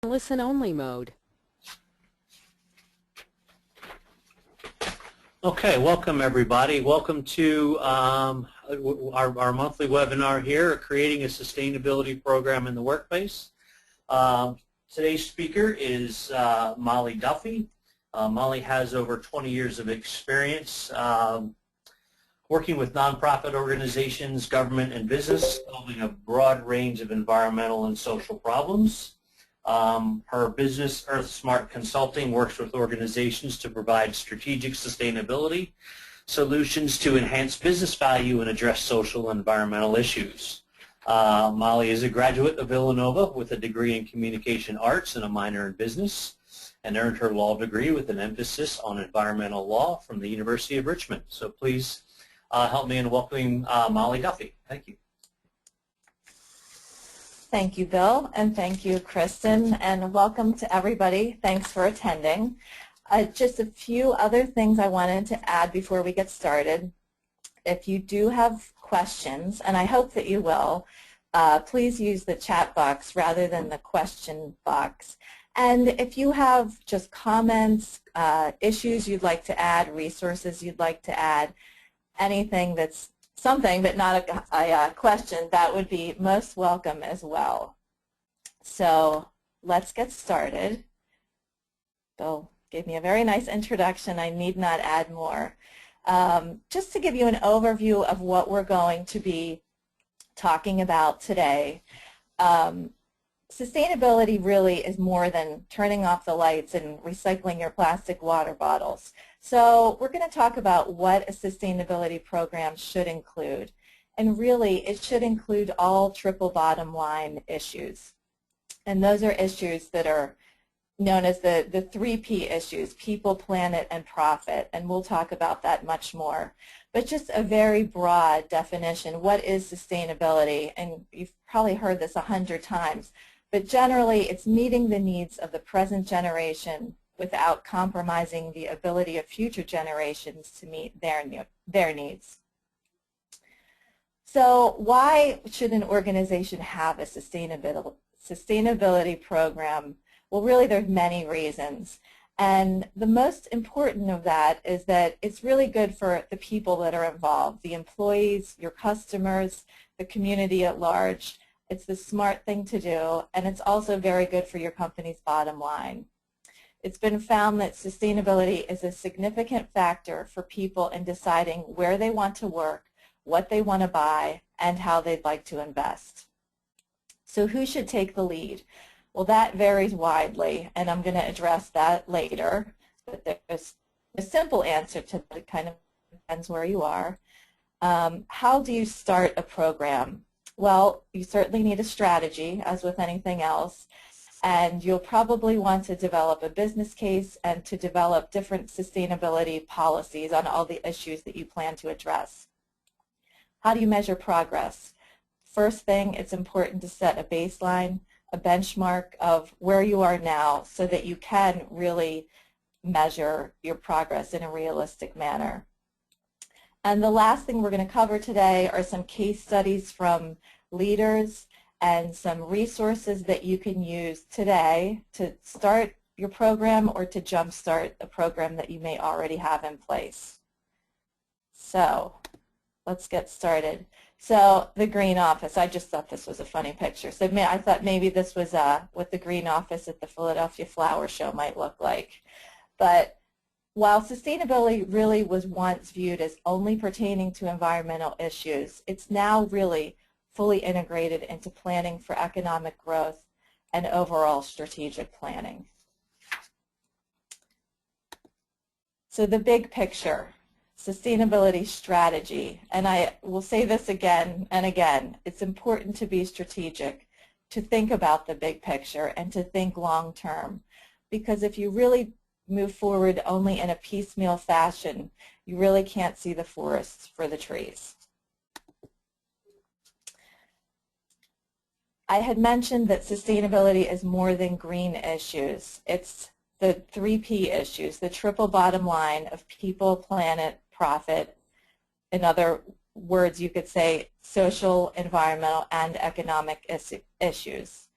Listen-only mode. Okay, welcome everybody. Welcome to our monthly webinar here, Creating a Sustainability Program in the Workplace. Today's speaker is Molly Duffy. Molly has over 20 years of experience working with nonprofit organizations, government, and business, solving a broad range of environmental and social problems. Her business, Earth Smart Consulting, works with organizations to provide strategic sustainability solutions to enhance business value and address social and environmental issues. Molly is a graduate of Villanova with a degree in communication arts and a minor in business, and earned her law degree with an emphasis on environmental law from the University of Richmond. So please help me in welcoming Molly Duffy. Thank you. Thank you, Bill, and thank you, Kristen, and welcome to everybody. Thanks for attending. Just a few other things I wanted to add before we get started. If you do have questions, and I hope that you will, please use the chat box rather than the question box. And if you have just comments, issues you'd like to add, resources you'd like to add, anything that's something but not a question, that would be most welcome as well. So let's get started. Bill gave me a very nice introduction. I need not add more. Just to give you an overview of what we're going to be talking about today, sustainability really is more than turning off the lights and recycling your plastic water bottles. So we're going to talk about what a sustainability program should include. And really, it should include all triple bottom line issues. And those are issues that are known as the 3P issues: people, planet, and profit. And we'll talk about that much more. But just a very broad definition, what is sustainability? And you've probably heard this 100 times. But generally, it's meeting the needs of the present generation without compromising the ability of future generations to meet their needs. So why should an organization have a sustainability program? Well, really, there's many reasons. And the most important of that is that it's really good for the people that are involved, the employees, your customers, the community at large. It's the smart thing to do, and it's also very good for your company's bottom line. It's been found that sustainability is a significant factor for people in deciding where they want to work, what they want to buy, and how they'd like to invest. So who should take the lead? Well, that varies widely, and I'm going to address that later. But there's a simple answer to that. It kind of depends where you are. How do you start a program? Well, you certainly need a strategy, as with anything else. And you'll probably want to develop a business case and to develop different sustainability policies on all the issues that you plan to address. How do you measure progress? First thing, it's important to set a baseline, a benchmark of where you are now so that you can really measure your progress in a realistic manner. And the last thing we're going to cover today are some case studies from leaders and some resources that you can use today to start your program or to jumpstart a program that you may already have in place. So let's get started. So the green office, I just thought this was a funny picture. So I thought maybe this was what the green office at the Philadelphia Flower Show might look like. But while sustainability really was once viewed as only pertaining to environmental issues, it's now really fully integrated into planning for economic growth and overall strategic planning. So the big picture, sustainability strategy, and I will say this again and again, it's important to be strategic, to think about the big picture and to think long term, because if you really move forward only in a piecemeal fashion, you really can't see the forest for the trees. I had mentioned that sustainability is more than green issues. It's the 3P issues, the triple bottom line of people, planet, profit. In other words, you could say social, environmental, and economic issues.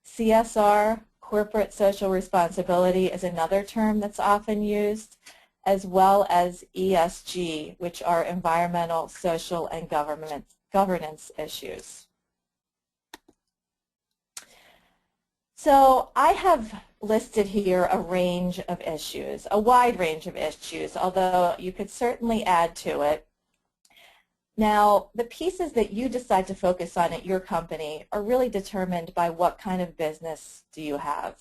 CSR, corporate social responsibility is another term that's often used, as well as ESG, which are environmental, social, and governance issues. So I have listed here a range of issues, a wide range of issues, although you could certainly add to it. Now, the pieces that you decide to focus on at your company are really determined by what kind of business do you have.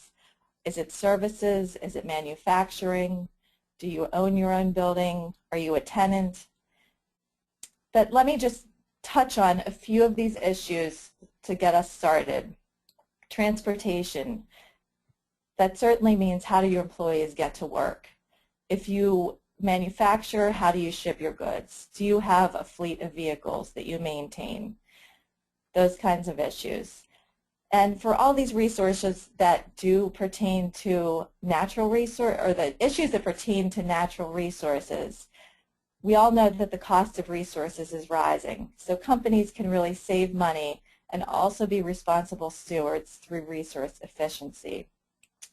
Is it services? Is it manufacturing? Do you own your own building? Are you a tenant? But let me just touch on a few of these issues to get us started. Transportation. That certainly means how do your employees get to work? If you manufacture, how do you ship your goods? Do you have a fleet of vehicles that you maintain? Those kinds of issues. And for all these resources that do pertain to natural resource, or the issues that pertain to natural resources, we all know that the cost of resources is rising. So companies can really save money and also be responsible stewards through resource efficiency.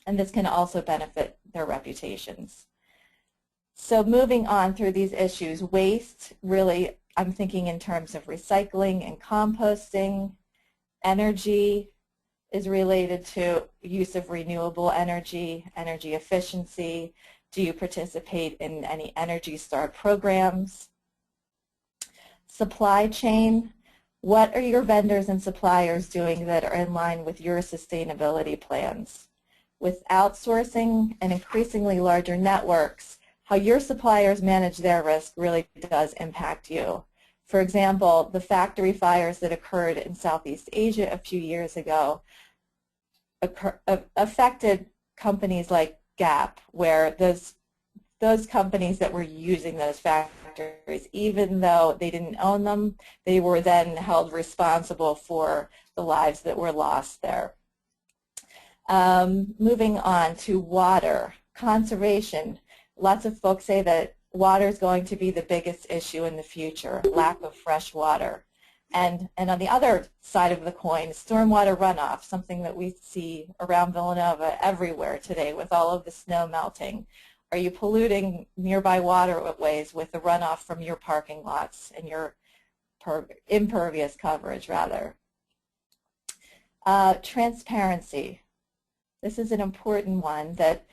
And this can also benefit their reputations. So moving on through these issues, waste, really I'm thinking in terms of recycling and composting. Energy is related to use of renewable energy, energy efficiency. Do you participate in any Energy Star programs? Supply chain. What are your vendors and suppliers doing that are in line with your sustainability plans? With outsourcing and increasingly larger networks, how your suppliers manage their risk really does impact you. For example, the factory fires that occurred in Southeast Asia a few years ago affected companies like Gap, where those companies that were using those factories, even though they didn't own them, they were then held responsible for the lives that were lost there. Moving on to water, conservation. Lots of folks say that water is going to be the biggest issue in the future, lack of fresh water. And on the other side of the coin, stormwater runoff, something that we see around Villanova everywhere today with all of the snow melting. Are you polluting nearby waterways with the runoff from your parking lots and your impervious coverage, rather? Transparency. This is an important one that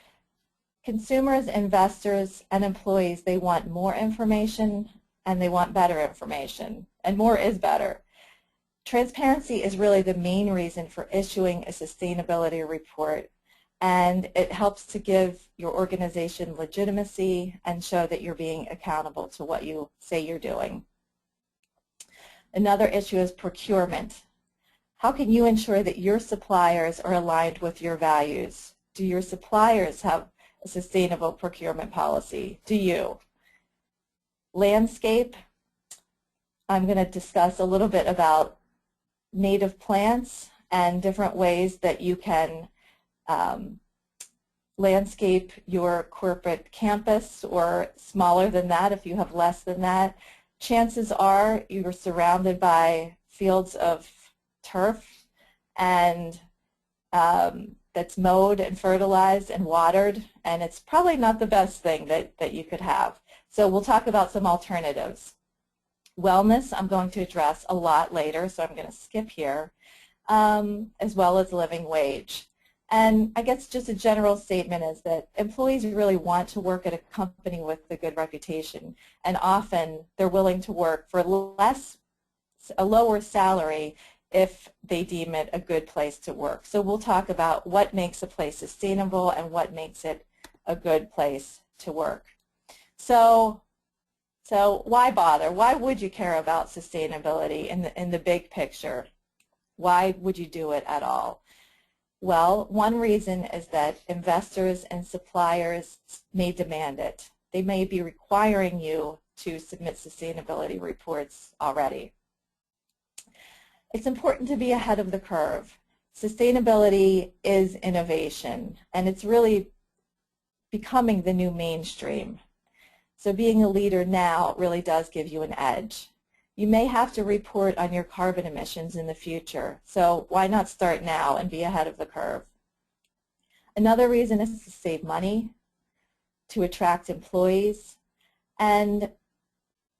consumers, investors, and employees, they want more information and they want better information, and more is better. Transparency is really the main reason for issuing a sustainability report, and it helps to give your organization legitimacy and show that you're being accountable to what you say you're doing. Another issue is procurement. How can you ensure that your suppliers are aligned with your values? Do your suppliers have a sustainable procurement policy? Do you? Landscape. I'm going to discuss a little bit about native plants and different ways that you can landscape your corporate campus, or smaller than that if you have less than that. Chances are you're surrounded by fields of turf and that's mowed and fertilized and watered, and it's probably not the best thing that you could have. So we'll talk about some alternatives. Wellness I'm going to address a lot later, so I'm going to skip here, as well as living wage. And I guess just a general statement is that employees really want to work at a company with a good reputation, and often they're willing to work for a lower salary if they deem it a good place to work. So we'll talk about what makes a place sustainable and what makes it a good place to work. So why bother? Why would you care about sustainability in the big picture? Why would you do it at all? Well, one reason is that investors and suppliers may demand it. They may be requiring you to submit sustainability reports already. It's important to be ahead of the curve. Sustainability is innovation, and it's really becoming the new mainstream. So being a leader now really does give you an edge. You may have to report on your carbon emissions in the future, so why not start now and be ahead of the curve? Another reason is to save money, to attract employees, and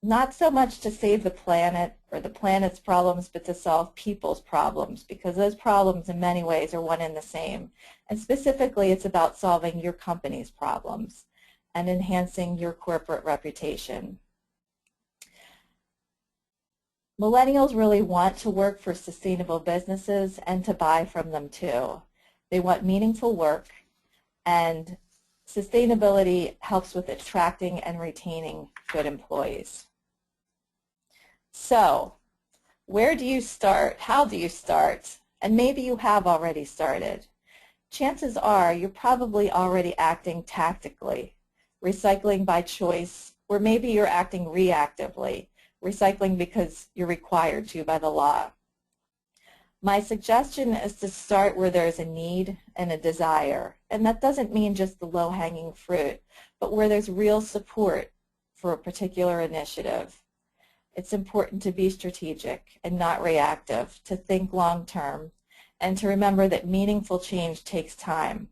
not so much to save the planet or the planet's problems, but to solve people's problems, because those problems in many ways are one and the same. And specifically, it's about solving your company's problems and enhancing your corporate reputation. Millennials really want to work for sustainable businesses and to buy from them too. They want meaningful work, and sustainability helps with attracting and retaining good employees. So, where do you start? How do you start? And maybe you have already started. Chances are you're probably already acting tactically, recycling by choice, or maybe you're acting reactively, recycling because you're required to by the law. My suggestion is to start where there's a need and a desire, and that doesn't mean just the low-hanging fruit, but where there's real support for a particular initiative. It's important to be strategic and not reactive, to think long-term, and to remember that meaningful change takes time.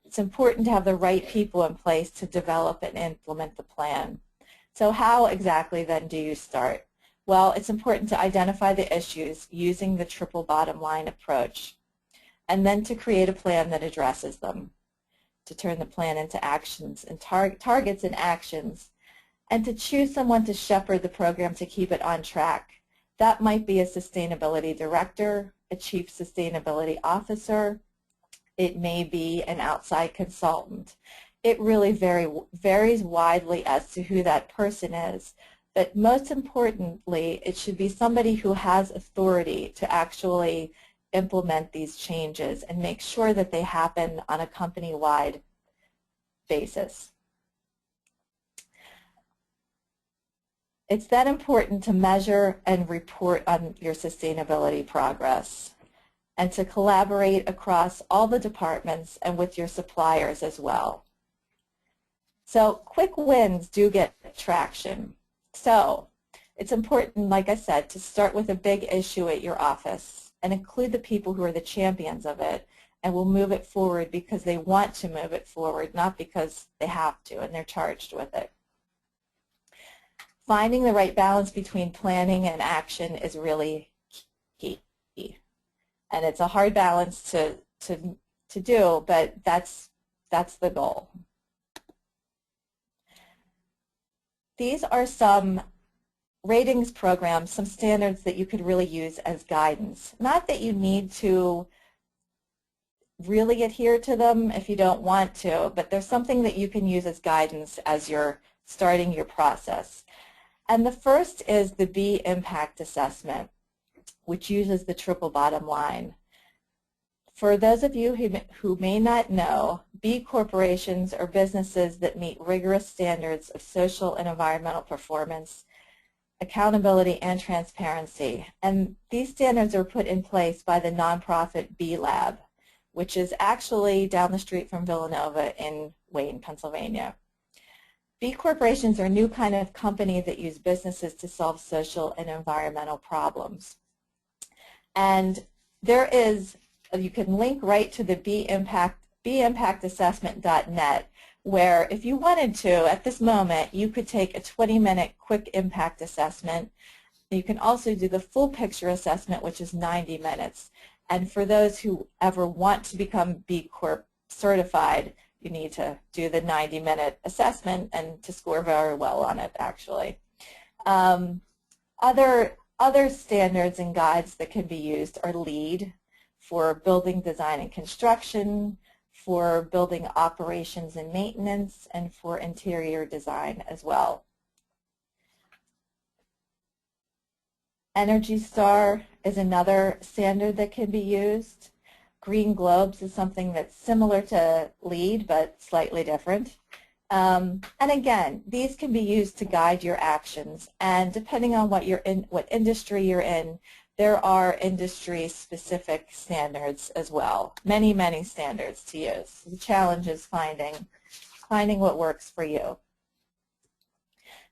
It's important to have the right people in place to develop and implement the plan. So how exactly then do you start? Well, it's important to identify the issues using the triple bottom line approach, and then to create a plan that addresses them, to turn the plan into actions and targets and actions, and to choose someone to shepherd the program to keep it on track. That might be a sustainability director, a chief sustainability officer. It may be an outside consultant. It really varies widely as to who that person is. But most importantly, it should be somebody who has authority to actually implement these changes and make sure that they happen on a company-wide basis. It's then important to measure and report on your sustainability progress, and to collaborate across all the departments and with your suppliers as well. So quick wins do get traction. So it's important, like I said, to start with a big issue at your office and include the people who are the champions of it and will move it forward because they want to move it forward, not because they have to and they're charged with it. Finding the right balance between planning and action is really key. And it's a hard balance to do, but that's the goal. These are some ratings programs, some standards that you could really use as guidance. Not that you need to really adhere to them if you don't want to, but there's something that you can use as guidance as you're starting your process. And the first is the B impact assessment, which uses the triple bottom line. For those of you who may not know, B corporations are businesses that meet rigorous standards of social and environmental performance, accountability, and transparency. And these standards are put in place by the nonprofit B Lab, which is actually down the street from Villanova in Wayne, Pennsylvania. B corporations are a new kind of company that use businesses to solve social and environmental problems. And there is, you can link right to the bimpactassessment.net, where if you wanted to, at this moment, you could take a 20-minute quick impact assessment. You can also do the full picture assessment, which is 90 minutes. And for those who ever want to become B Corp certified, you need to do the 90-minute assessment and to score very well on it, actually. Other standards and guides that can be used are LEED for building design and construction, for building operations and maintenance, and for interior design as well. Energy Star is another standard that can be used. Green Globes is something that's similar to LEED but slightly different. And again, these can be used to guide your actions, and depending on what industry you're in, there are industry-specific standards as well. Many, many standards to use. The challenge is finding what works for you.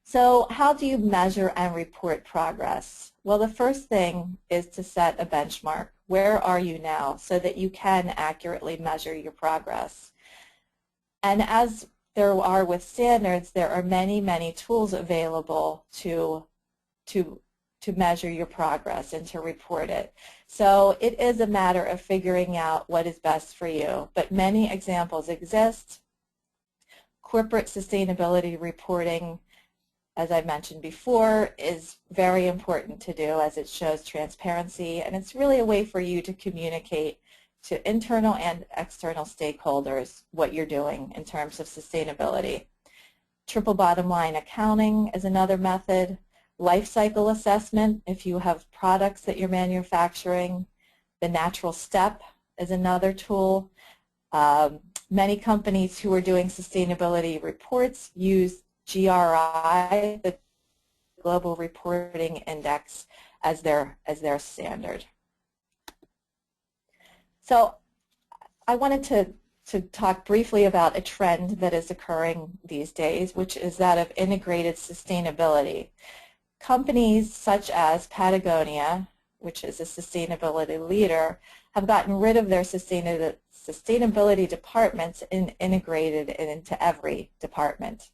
So how do you measure and report progress? Well, the first thing is to set a benchmark. Where are you now, so that you can accurately measure your progress. And as there are with standards, there are many, many tools available to measure your progress and to report it. So it is a matter of figuring out what is best for you, but many examples exist. Corporate sustainability reporting, as I mentioned before, is very important to do as it shows transparency, and it's really a way for you to communicate to internal and external stakeholders what you're doing in terms of sustainability. Triple bottom line accounting is another method. Life cycle assessment, if you have products that you're manufacturing. The natural step is another tool. Many companies who are doing sustainability reports use GRI, the Global Reporting Index, as their standard. So I wanted to talk briefly about a trend that is occurring these days, which is that of integrated sustainability. Companies such as Patagonia, which is a sustainability leader, have gotten rid of their sustainability departments and integrated it into every department.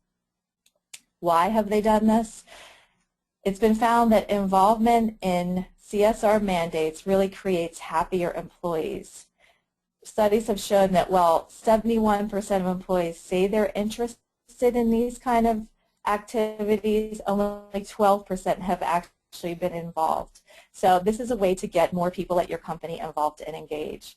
Why have they done this? It's been found that involvement in CSR mandates really creates happier employees. Studies have shown that while 71% of employees say they're interested in these kind of activities, only 12% have actually been involved. So this is a way to get more people at your company involved and engaged.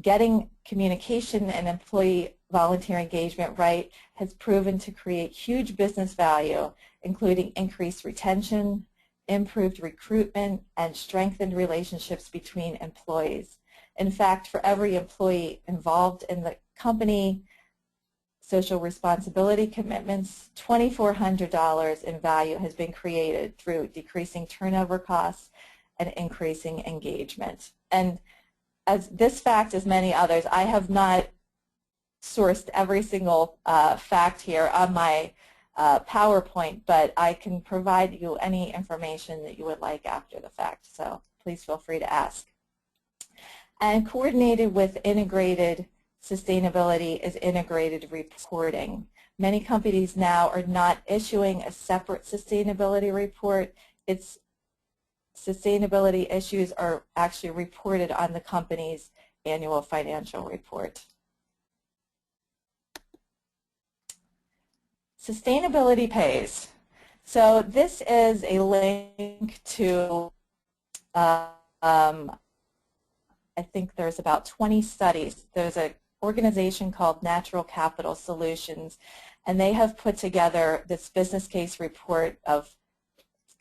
Getting communication and employee volunteer engagement right has proven to create huge business value, including increased retention, improved recruitment, and strengthened relationships between employees. In fact, for every employee involved in the company social responsibility commitments, $2,400 in value has been created through decreasing turnover costs and increasing engagement. And as this fact, as many others, I have not sourced every single fact here on my PowerPoint, but I can provide you any information that you would like after the fact, so please feel free to ask. And coordinated with integrated sustainability is integrated reporting. Many companies now are not issuing a separate sustainability report. It's sustainability issues are actually reported on the company's annual financial report. Sustainability pays. So this is a link to I think there's about 20 studies. There's an organization called Natural Capital Solutions, and they have put together this business case report of,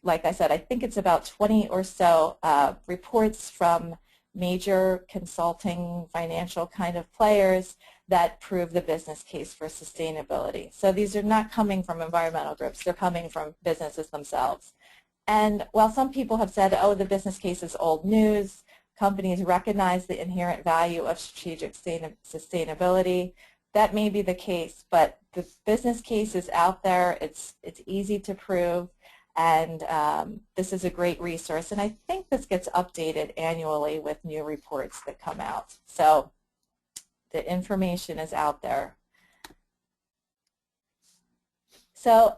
like I said, I think it's about 20 or so reports from major consulting, financial kind of players that prove the business case for sustainability. So these are not coming from environmental groups. They're coming from businesses themselves. And while some people have said, oh, the business case is old news, companies recognize the inherent value of strategic sustainability. That may be the case, but the business case is out there. It's easy to prove, and this is a great resource. And I think this gets updated annually with new reports that come out. So the information is out there. So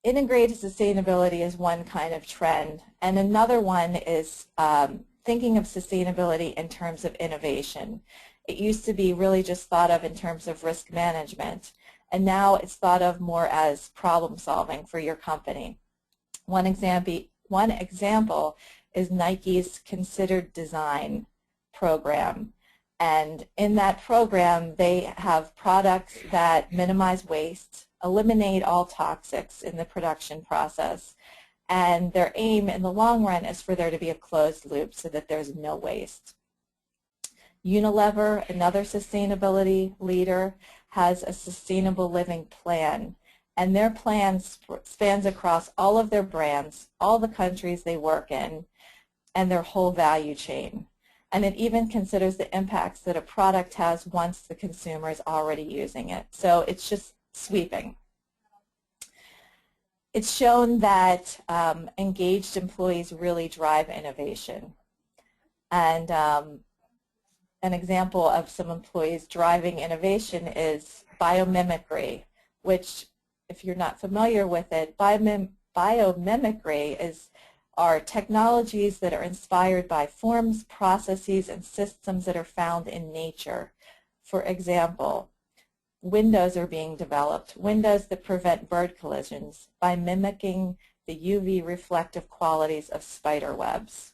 integrated sustainability is one kind of trend, and another one is thinking of sustainability in terms of innovation. It used to be really just thought of in terms of risk management, and now it's thought of more as problem solving for your company. One example is Nike's Considered Design program. And in that program, they have products that minimize waste, eliminate all toxics in the production process, and their aim in the long run is for there to be a closed loop so that there's no waste. Unilever, another sustainability leader, has a sustainable living plan, and their plan spans across all of their brands, all the countries they work in, and their whole value chain. And it even considers the impacts that a product has once the consumer is already using it. So it's just sweeping. It's shown that engaged employees really drive innovation. And an example of some employees driving innovation is biomimicry, which, if you're not familiar with it, biomimicry are technologies that are inspired by forms, processes, and systems that are found in nature. For example, windows are being developed, windows that prevent bird collisions by mimicking the UV reflective qualities of spider webs.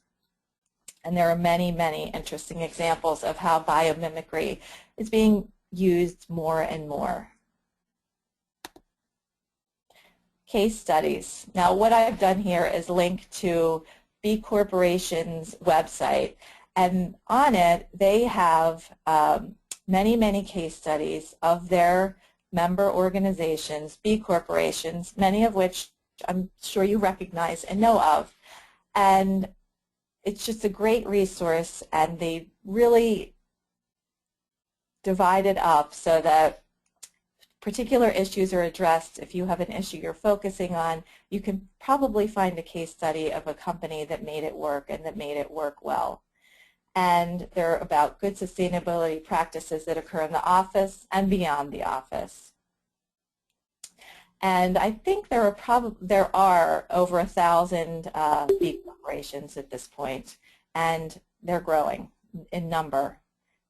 And there are many, many interesting examples of how biomimicry is being used more and more. Case studies. Now, what I've done here is link to B Corporation's website, and on it they have many, many case studies of their member organizations, B Corporations, many of which I'm sure you recognize and know of. And it's just a great resource, and they really divide it up so that particular issues are addressed. If you have an issue you're focusing on, you can probably find a case study of a company that made it work and that made it work well. And they're about good sustainability practices that occur in the office and beyond the office. And I think there are over 1,000 B corporations at this point, and they're growing in number,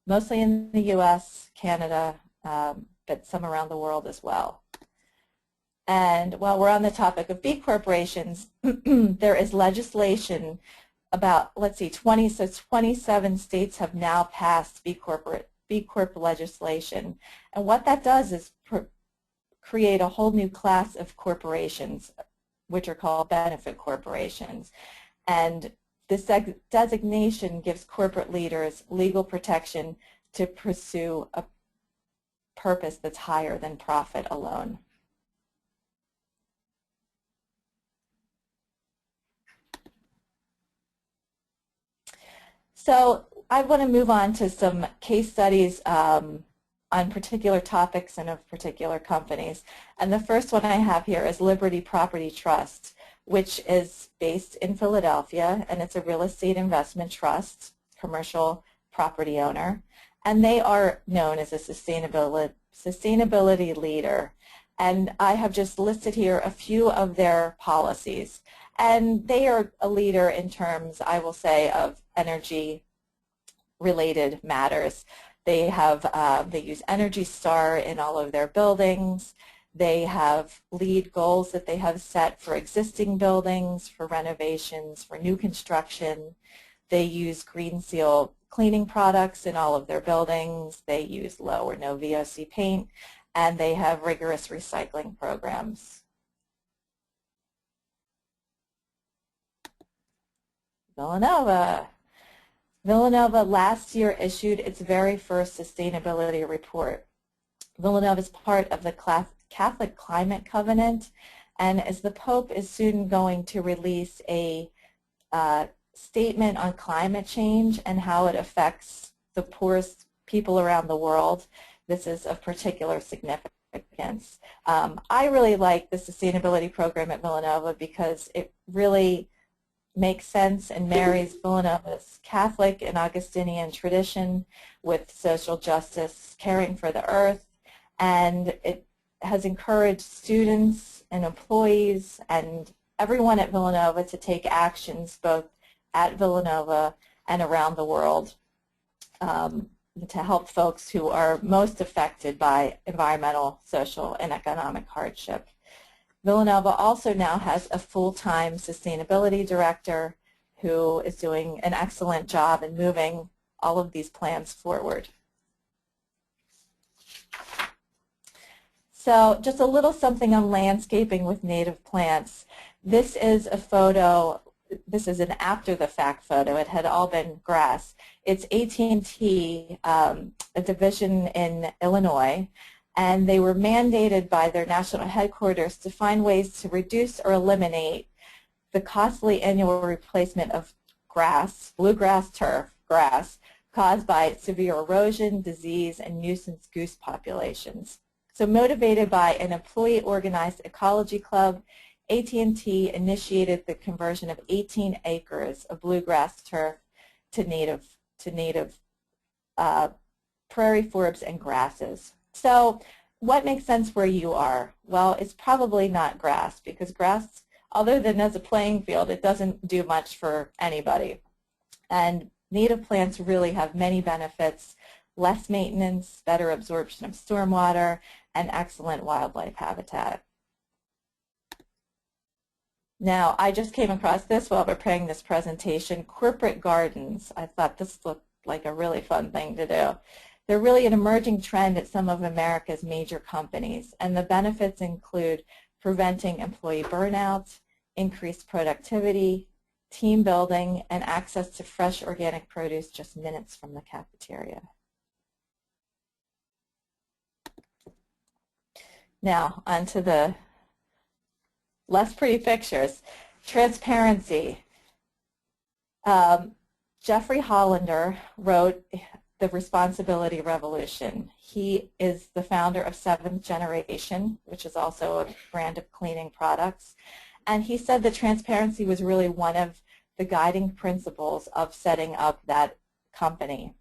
mostly in the U.S., Canada, but some around the world as well. And while we're on the topic of B corporations, there is legislation about, let's see, 27 states have now passed B Corp legislation. And what that does is create a whole new class of corporations, which are called benefit corporations. And this designation gives corporate leaders legal protection to pursue a purpose that's higher than profit alone. So I want to move on to some case studies on particular topics and of particular companies. And the first one I have here is Liberty Property Trust, which is based in Philadelphia, and it's a real estate investment trust, commercial property owner. And they are known as a sustainability leader. And I have just listed here a few of their policies. And they are a leader in terms, I will say, of energy-related matters. They use Energy Star in all of their buildings. They have LEED goals that they have set for existing buildings, for renovations, for new construction. They use Green Seal cleaning products in all of their buildings. They use low or no VOC paint, and they have rigorous recycling programs. Villanova. Villanova last year issued its very first sustainability report. Villanova is part of the Catholic Climate Covenant, and as the Pope is soon going to release a statement on climate change and how it affects the poorest people around the world, this is of particular significance. I really like the sustainability program at Villanova because it really makes sense and marries Villanova's Catholic and Augustinian tradition with social justice, caring for the earth, and it has encouraged students and employees and everyone at Villanova to take actions both at Villanova and around the world to help folks who are most affected by environmental, social, and economic hardship. Villanova also now has a full-time sustainability director who is doing an excellent job in moving all of these plans forward. So just a little something on landscaping with native plants. This is a photo, this is an after-the-fact photo. It had all been grass. It's AT&T, a division in Illinois, and they were mandated by their national headquarters to find ways to reduce or eliminate the costly annual replacement of grass, bluegrass turf, grass, caused by severe erosion, disease, and nuisance goose populations. So motivated by an employee-organized ecology club, AT&T initiated the conversion of 18 acres of bluegrass turf to native prairie forbs and grasses. So what makes sense where you are? Well, it's probably not grass, because grass, other than as a playing field, it doesn't do much for anybody. And native plants really have many benefits: less maintenance, better absorption of stormwater, and excellent wildlife habitat. Now, I just came across this while preparing this presentation, corporate gardens. I thought this looked like a really fun thing to do. They're really an emerging trend at some of America's major companies, and the benefits include preventing employee burnout, increased productivity, team building, and access to fresh organic produce just minutes from the cafeteria. Now, onto the less pretty pictures. Transparency. Jeffrey Hollander wrote The Responsibility Revolution. He is the founder of Seventh Generation, which is also a brand of cleaning products. And he said that transparency was really one of the guiding principles of setting up that company.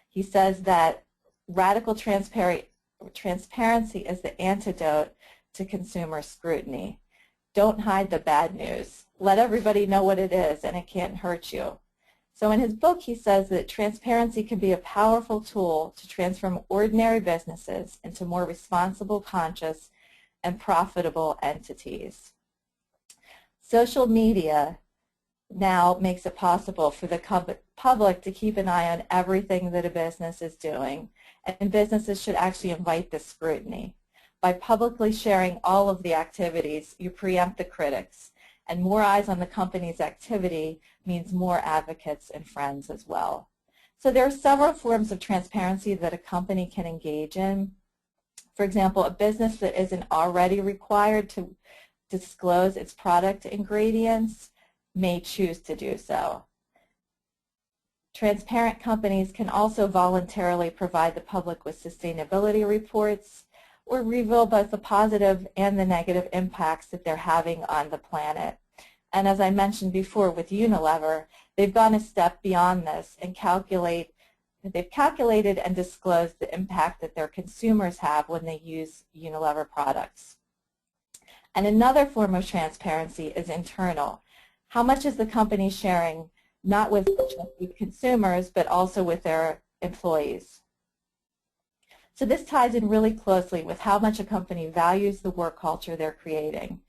He says that radical transparency is the antidote to consumer scrutiny. Don't hide the bad news. Let everybody know what it is, and it can't hurt you. So in his book, he says that transparency can be a powerful tool to transform ordinary businesses into more responsible, conscious, and profitable entities. Social media now makes it possible for the public to keep an eye on everything that a business is doing, and businesses should actually invite this scrutiny. By publicly sharing all of the activities, you preempt the critics, and more eyes on the company's activity means more advocates and friends as well. So there are several forms of transparency that a company can engage in. For example, a business that isn't already required to disclose its product ingredients may choose to do so. Transparent companies can also voluntarily provide the public with sustainability reports, or reveal both the positive and the negative impacts that they're having on the planet. And as I mentioned before with Unilever, they've gone a step beyond this and they've calculated and disclosed the impact that their consumers have when they use Unilever products. And another form of transparency is internal. How much is the company sharing, not with consumers, but also with their employees? So this ties in really closely with how much a company values the work culture they're creating.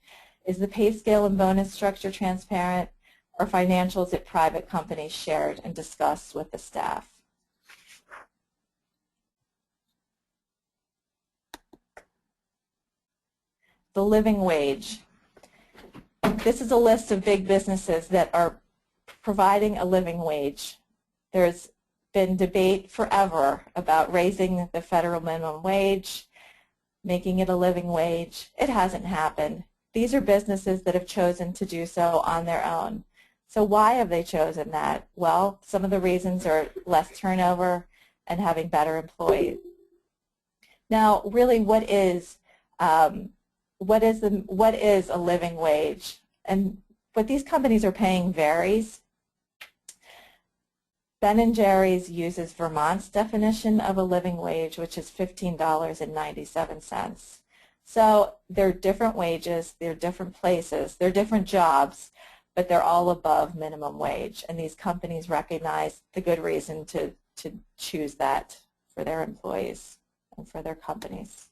Is the pay scale and bonus structure transparent? Are financials at private companies shared and discussed with the staff? The living wage. This is a list of big businesses that are providing a living wage. There's been debate forever about raising the federal minimum wage, making it a living wage. It hasn't happened. These are businesses that have chosen to do so on their own. So why have they chosen that? Well, some of the reasons are less turnover and having better employees. Now, really, what is a living wage? And what these companies are paying varies. Ben & Jerry's uses Vermont's definition of a living wage, which is $15.97. So they're different wages, they're different places, they're different jobs, but they're all above minimum wage. And these companies recognize the good reason to choose that for their employees and for their companies.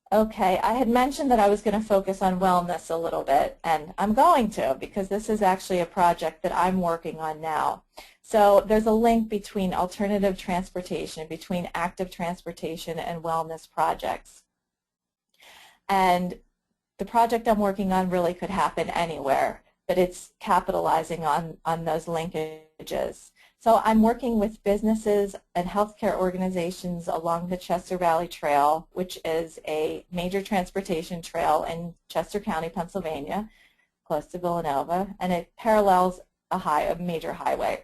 Okay, I had mentioned that I was going to focus on wellness a little bit, and I'm going to, because this is actually a project that I'm working on now. So there's a link between alternative transportation, between active transportation and wellness projects. And the project I'm working on really could happen anywhere, but it's capitalizing on those linkages. So I'm working with businesses and healthcare organizations along the Chester Valley Trail, which is a major transportation trail in Chester County, Pennsylvania, close to Villanova, and it parallels a major highway.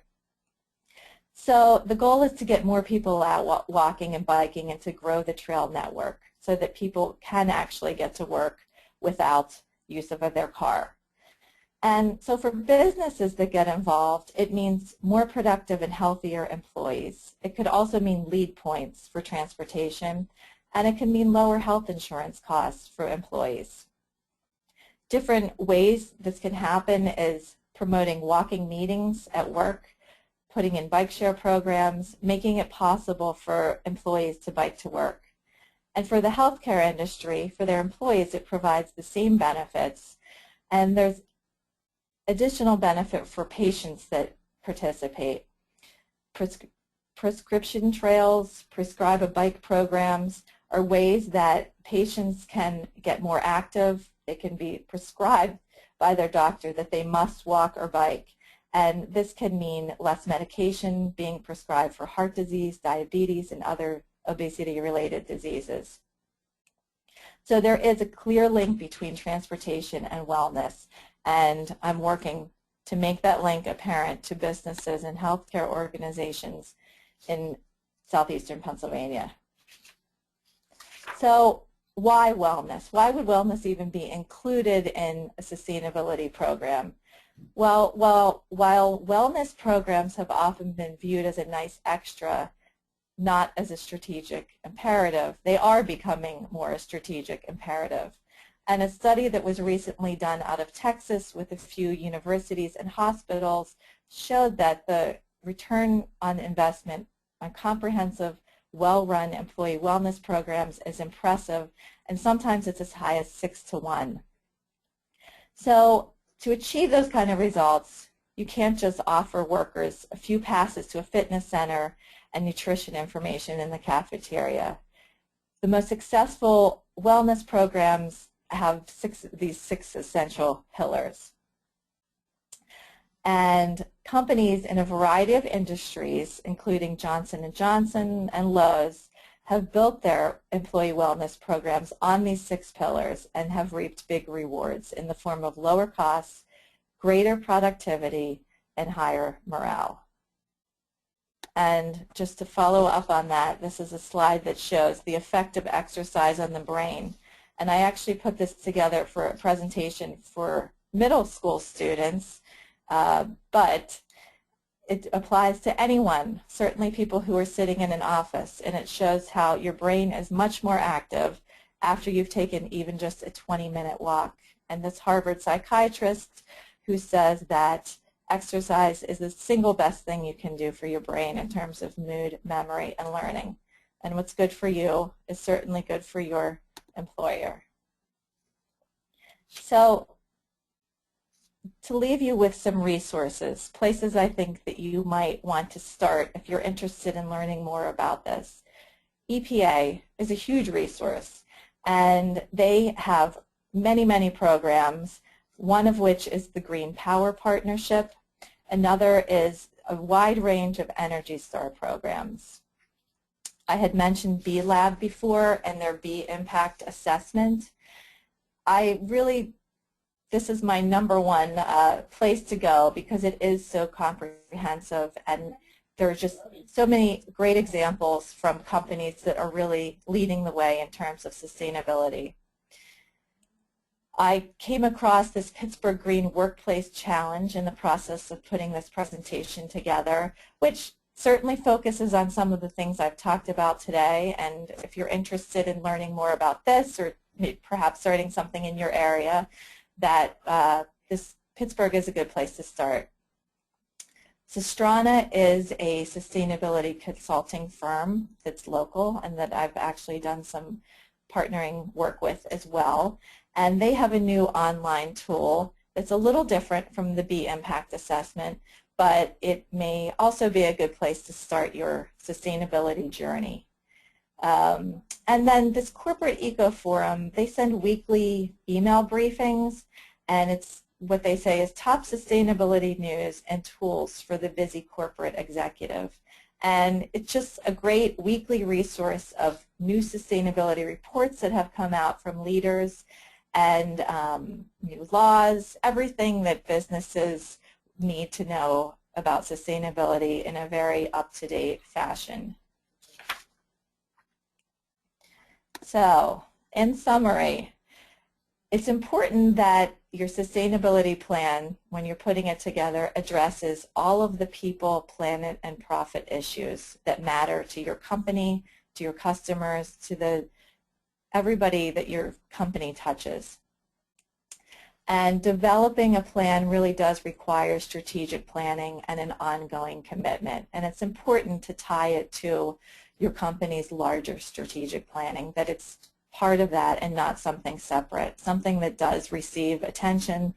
So the goal is to get more people out walking and biking and to grow the trail network so that people can actually get to work without use of their car. And so for businesses that get involved, it means more productive and healthier employees. It could also mean lead points for transportation, and it can mean lower health insurance costs for employees. Different ways this can happen is promoting walking meetings at work, putting in bike share programs, making it possible for employees to bike to work. And for the healthcare industry, for their employees, it provides the same benefits. And there's additional benefit for patients that participate. Prescription trails, prescribe a bike programs are ways that patients can get more active. It can be prescribed by their doctor that they must walk or bike. And this can mean less medication being prescribed for heart disease, diabetes, and other obesity-related diseases. So there is a clear link between transportation and wellness, and I'm working to make that link apparent to businesses and healthcare organizations in southeastern Pennsylvania. So why wellness? Why would wellness even be included in a sustainability program? Well, while wellness programs have often been viewed as a nice extra, not as a strategic imperative, they are becoming more a strategic imperative. And a study that was recently done out of Texas with a few universities and hospitals showed that the return on investment on comprehensive, well-run employee wellness programs is impressive, and sometimes it's as high as 6-to-1. So to achieve those kind of results, you can't just offer workers a few passes to a fitness center and nutrition information in the cafeteria. The most successful wellness programs have these six essential pillars. And companies in a variety of industries, including Johnson & Johnson and Lowe's, have built their employee wellness programs on these 6 pillars and have reaped big rewards in the form of lower costs, greater productivity, and higher morale. And just to follow up on that, this is a slide that shows the effect of exercise on the brain. And I actually put this together for a presentation for middle school students, but it applies to anyone, certainly people who are sitting in an office, and it shows how your brain is much more active after you've taken even just a 20-minute walk. And this Harvard psychiatrist who says that exercise is the single best thing you can do for your brain in terms of mood, memory, and learning. And what's good for you is certainly good for your employer. So to leave you with some resources, places I think that you might want to start if you're interested in learning more about this. EPA is a huge resource, and they have many, many programs, one of which is the Green Power Partnership. Another is a wide range of Energy Star programs. I had mentioned B Lab before and their B Impact Assessment. This is my #1 place to go because it is so comprehensive, and there are just so many great examples from companies that are really leading the way in terms of sustainability. I came across this Pittsburgh Green Workplace Challenge in the process of putting this presentation together, which certainly focuses on some of the things I've talked about today. And if you're interested in learning more about this, or perhaps starting something in your area, that Pittsburgh is a good place to start. Sustrana is a sustainability consulting firm that's local and that I've actually done some partnering work with as well. And they have a new online tool that's a little different from the B Impact Assessment, but it may also be a good place to start your sustainability journey. And then this Corporate Eco Forum, they send weekly email briefings, and it's what they say is top sustainability news and tools for the busy corporate executive. And it's just a great weekly resource of new sustainability reports that have come out from leaders and new laws, everything that businesses need to know about sustainability in a very up-to-date fashion. So, in summary, It's important that your sustainability plan, when you're putting it together, addresses all of the people, planet, and profit issues that matter to your company, to your customers, to everybody that your company touches. And developing a plan really does require strategic planning and an ongoing commitment. And it's important to tie it to your company's larger strategic planning, that it's part of that and not something separate, something that does receive attention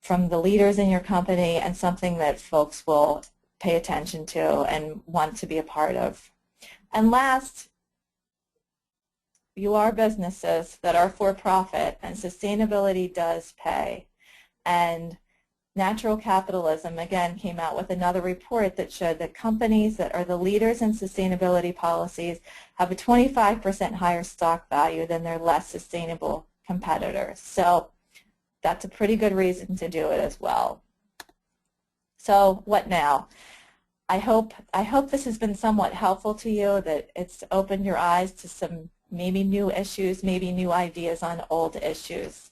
from the leaders in your company and something that folks will pay attention to and want to be a part of. And last, you are businesses that are for profit, and sustainability does pay. And Natural Capitalism, again, came out with another report that showed that companies that are the leaders in sustainability policies have a 25% higher stock value than their less sustainable competitors. So that's a pretty good reason to do it as well. So what now? I hope this has been somewhat helpful to you, that it's opened your eyes to some maybe new issues, maybe new ideas on old issues.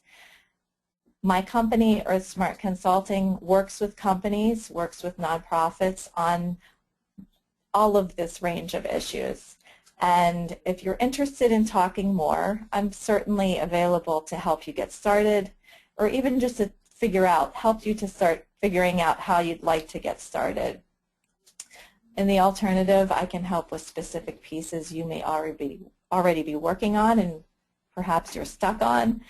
My company, EarthSmart Consulting, works with companies, works with nonprofits on all of this range of issues. And if you're interested in talking more, I'm certainly available to help you get started, or even just to help you to start figuring out how you'd like to get started. In the alternative, I can help with specific pieces you may already be working on and perhaps you're stuck on.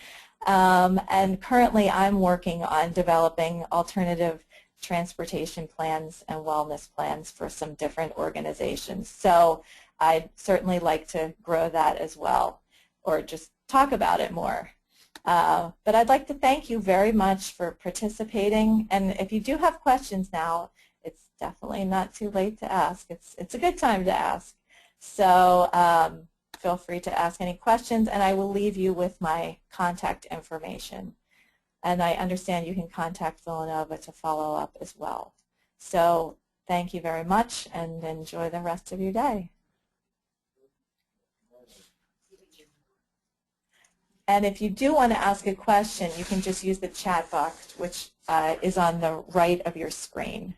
And currently I'm working on developing alternative transportation plans and wellness plans for some different organizations. So I'd certainly like to grow that as well, or just talk about it more. But I'd like to thank you very much for participating. And if you do have questions now, it's definitely not too late to ask. It's a good time to ask. So feel free to ask any questions, and I will leave you with my contact information. And I understand you can contact Villanova to follow up as well. So thank you very much, and enjoy the rest of your day. And if you do want to ask a question, you can just use the chat box, which is on the right of your screen.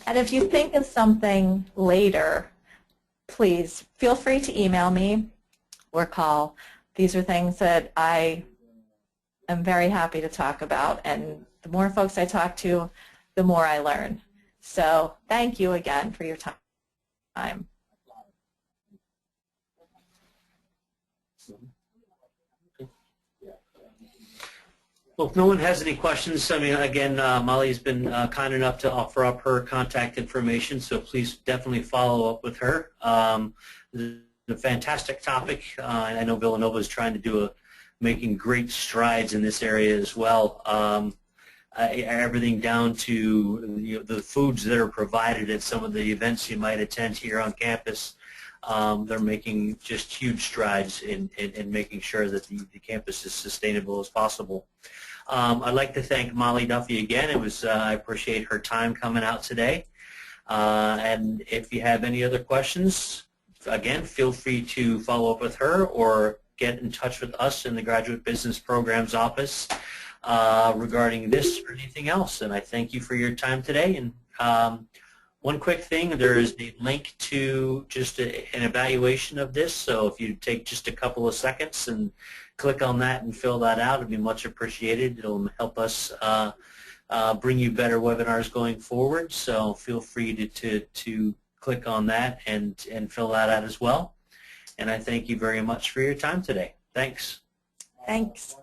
And if you think of something later, please feel free to email me or call. These are things that I am very happy to talk about, and the more folks I talk to, the more I learn. So thank you again for your time. Well, if no one has any questions, I mean, again, Molly's been kind enough to offer up her contact information, so please definitely follow up with her. It's a fantastic topic. I know Villanova is trying to do making great strides in this area as well. Everything down to the foods that are provided at some of the events you might attend here on campus. They're making just huge strides in making sure that the campus is sustainable as possible. I'd like to thank Molly Duffy again. I appreciate her time coming out today. And if you have any other questions, again, feel free to follow up with her or get in touch with us in the Graduate Business Programs Office regarding this or anything else. And I thank you for your time today. And one quick thing, there is a link to just an evaluation of this, so if you take just a couple of seconds and click on that and fill that out, it would be much appreciated. It will help us bring you better webinars going forward, so feel free to click on that and fill that out as well. And I thank you very much for your time today. Thanks. Thanks.